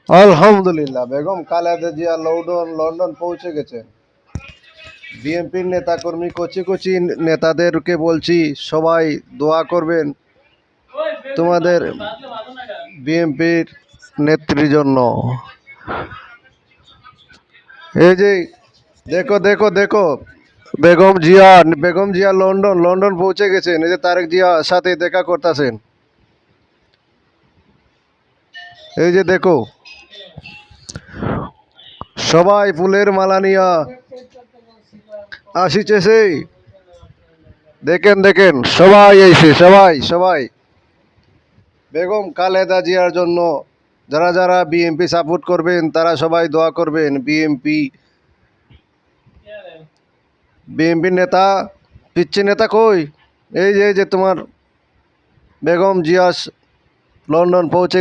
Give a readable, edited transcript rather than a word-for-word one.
আলহামদুলিল্লাহ, Begum Khaleda Zia London London পৌঁছে গেছেন। বিএনপির নেতাকর্মী, কচি কচি নেতাদেরকে বলছি, সবাই দোয়া করবেন তোমাদের বিএনপির নেত্রীর জন্য। এই যে দেখো দেখো দেখো, বেগম জিয়া লন্ডন লন্ডন পৌঁছে গেছেন। এই যে তারেক জিয়া সাথে দেখা করতেছেন। এই যে দেখো, সবাই ফুলের মালা নিয়া আসিতেছে। দেখেন দেখেন, সবাই এসে, সবাই সবাই বেগম খালেদা জিয়ার জন্য। যারা যারা বিএনপি সাপোর্ট করবেন তারা সবাই দোয়া করবেন। বিএনপি নেতা, পিচ্ছি নেতা কই? এই যে তোমার বেগম জিয়া লন্ডন পৌঁছে